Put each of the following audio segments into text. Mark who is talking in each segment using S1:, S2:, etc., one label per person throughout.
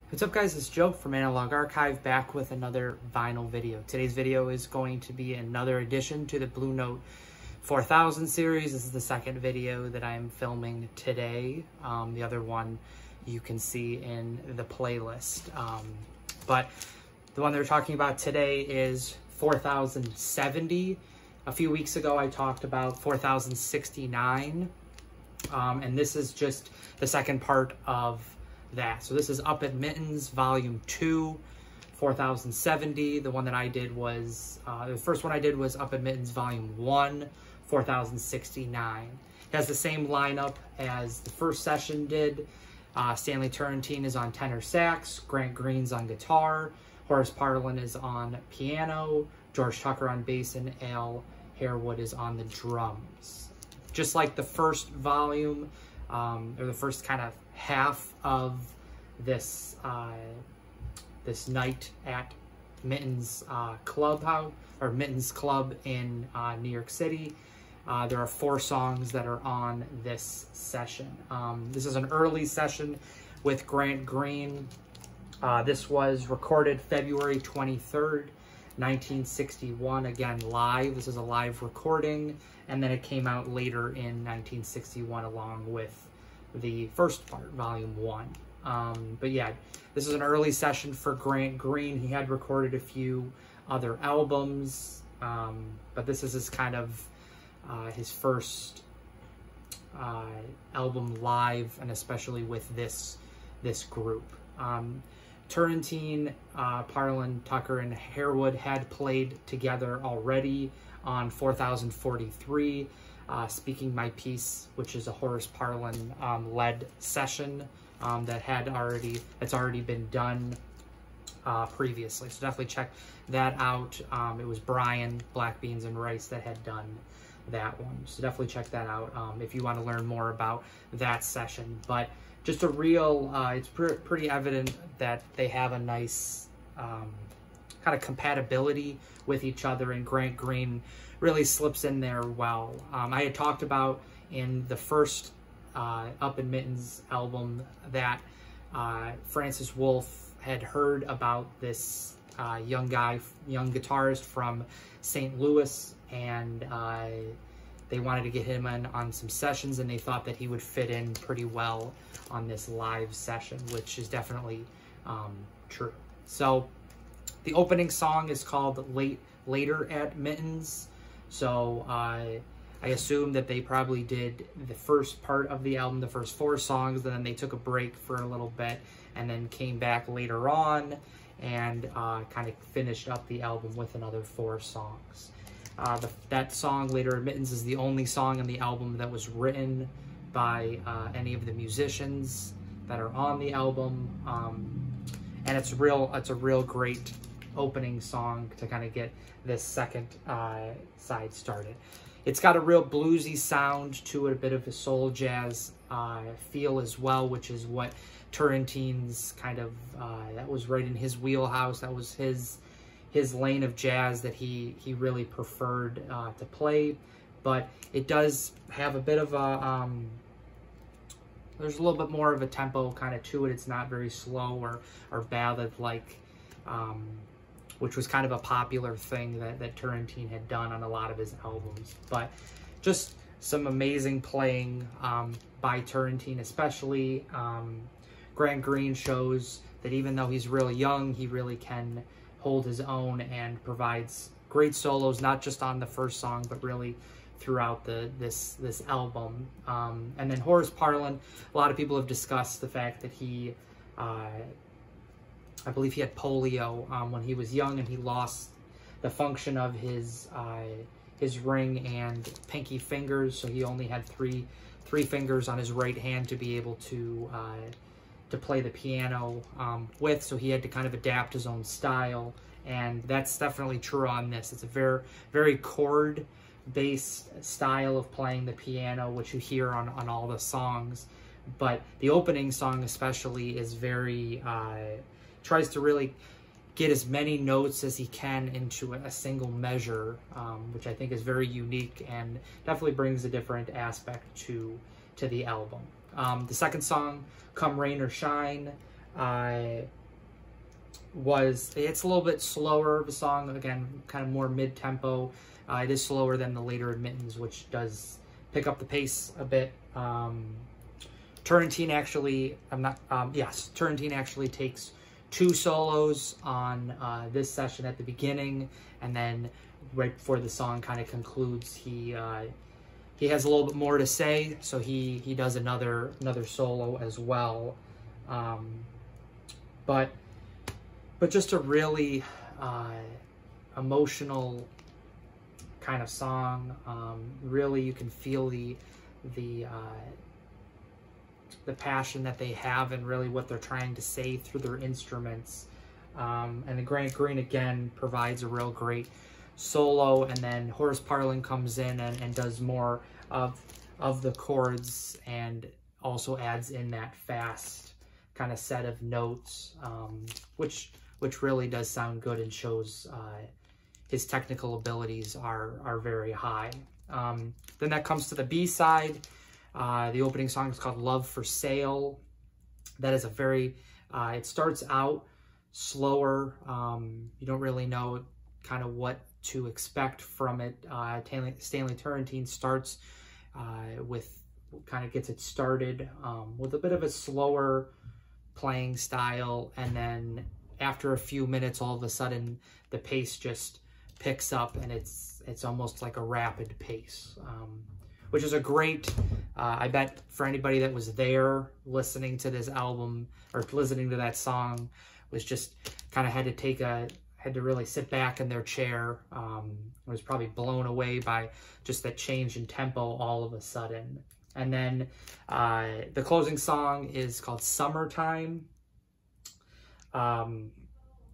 S1: What's up, guys? It's Joe from Analog Archive, back with another vinyl video. Today's video is going to be another addition to the Blue Note 4000 series. This is the second video that I'm filming today. The other one you can see in the playlist. But the one they're talking about today is 4070. A few weeks ago I talked about 4069, and this is just the second part of that. So this is Up at Minton's Volume 2, 4070. The one that I did was, the first one I did was Up at Minton's Volume 1, 4069. It has the same lineup as the first session did. Stanley Turrentine is on tenor sax, Grant Greene's on guitar, Horace Parlin is on piano, George Tucker on bass, and Al Harewood is on the drums. Just like the first volume, or the first kind of half of this this night at Minton's clubhouse, or Minton's Club in New York City. There are 4 songs that are on this session. This is an early session with Grant Greene. This was recorded February 23rd, 1961, again live. This is a live recording, and then it came out later in 1961 along with the first part, Volume 1. But yeah, this is an early session for Grant Greene. He had recorded a few other albums, but this is his kind of his first album live, and especially with this group. Turrentine, Parlin, Tucker, and Harewood had played together already on 4043, Speaking My Piece, which is a Horace Parlin led session that's already been done previously. So definitely check that out. It was Brian, Black Beans and Rice, that had done that one. So definitely check that out if you want to learn more about that session. But just a real, it's pretty evident that they have a nice kind of compatibility with each other, and Grant Greene really slips in there well. I had talked about in the first Up in Minton's album that Francis Wolff had heard about this young guitarist from St. Louis, and they wanted to get him in on some sessions, and they thought that he would fit in pretty well on this live session, which is definitely true. So the opening song is called Later at Minton's. So I assume that they probably did the first part of the album, the first 4 songs, then they took a break for a little bit and then came back later on and kind of finished up the album with another 4 songs. That song, Later at Minton's, is the only song on the album that was written by any of the musicians that are on the album. And it's a real great opening song to kind of get this second side started. It's got a real bluesy sound to it, a bit of a soul jazz feel as well, which is what Turrentine's kind of, that was right in his wheelhouse. That was his lane of jazz that he really preferred to play. But it does have a bit of a, there's a little bit more of a tempo kind of to it. It's not very slow or ballad-like, which was kind of a popular thing that Turrentine had done on a lot of his albums. But just some amazing playing by Turrentine, especially. Grant Greene shows that even though he's real young, he really can hold his own and provides great solos, not just on the first song, but really throughout this album. And then Horace Parlin, a lot of people have discussed the fact that he, I believe he had polio when he was young, and he lost the function of his ring and pinky fingers, so he only had three fingers on his right hand to be able to play the piano with, so he had to kind of adapt his own style, and that's definitely true on this. It's a very, very chord-based style of playing the piano, which you hear on all the songs, but the opening song especially is very, tries to really get as many notes as he can into a single measure, which I think is very unique and definitely brings a different aspect to the album. The second song, Come Rain or Shine, it's a little bit slower of a song, again, kind of more mid-tempo. It is slower than the later Mittens, which does pick up the pace a bit. Turrentine actually, Turrentine actually takes 2 solos on this session at the beginning, and then right before the song kind of concludes, he has a little bit more to say, so he does another solo as well. But just a really emotional kind of song. Really, you can feel the passion that they have and really what they're trying to say through their instruments. And the Greene again provides a real great solo, and then Horace Parlan comes in and does more of the chords and also adds in that fast kind of set of notes, which really does sound good and shows his technical abilities are very high. Then that comes to the B-side. The opening song is called Love for Sale. That is a very, it starts out slower. You don't really know kind of what to expect from it. Stanley Turrentine starts gets it started with a bit of a slower playing style, and then after a few minutes, all of a sudden, the pace just picks up, and it's almost like a rapid pace, which is a great, I bet for anybody that was there listening to this album, or listening to that song, was just kind of had to really sit back in their chair, was probably blown away by just that change in tempo all of a sudden. And then the closing song is called Summertime,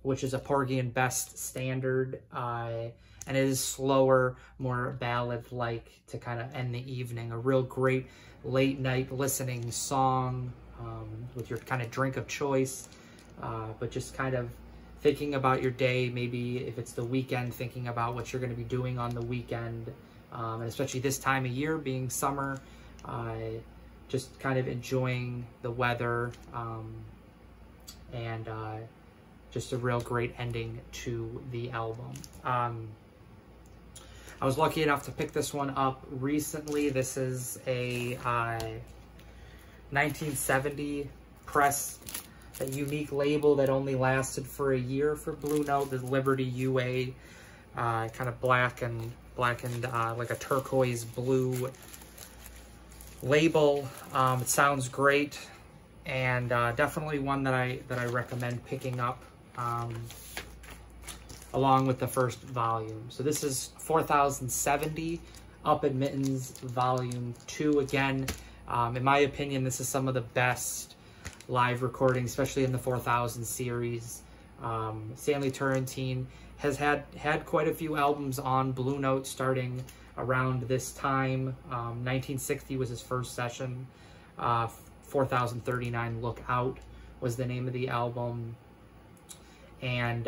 S1: which is a Porgy and Bess standard, and it is slower, more ballad-like to kind of end the evening. A real great late-night listening song with your kind of drink of choice, but just kind of thinking about your day, maybe if it's the weekend, thinking about what you're going to be doing on the weekend, and especially this time of year being summer, just kind of enjoying the weather, and just a real great ending to the album. I was lucky enough to pick this one up recently. This is a 1970 press, a unique label that only lasted for a year for Blue Note, the Liberty UA, kind of blackened like a turquoise blue label. It sounds great, and definitely one that I recommend picking up along with the first volume. So this is 4070 Up in Mittens Volume 2. Again, in my opinion, this is some of the best live recordings, especially in the 4000 series. Stanley Turrentine has had quite a few albums on Blue Note starting around this time. 1960 was his first session. 4039 Look Out was the name of the album. And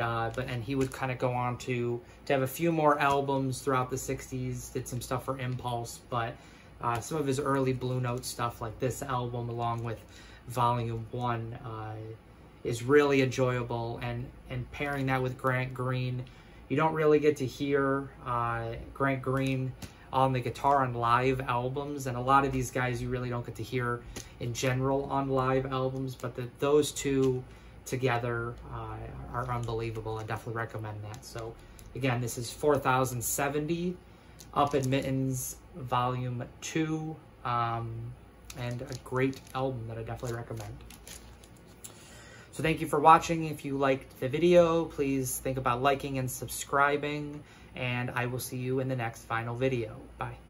S1: he would kind of go on to have a few more albums throughout the 60s, did some stuff for Impulse, but some of his early Blue Note stuff, like this album along with Volume 1, is really enjoyable, and pairing that with Grant Greene, you don't really get to hear Grant Greene on the guitar on live albums, and a lot of these guys you really don't get to hear in general on live albums, but those two together are unbelievable. I definitely recommend that. So again, this is 4070 Up in Mittens Volume 2, and a great album that I definitely recommend. So thank you for watching. If you liked the video, please think about liking and subscribing, and I will see you in the next final video. Bye.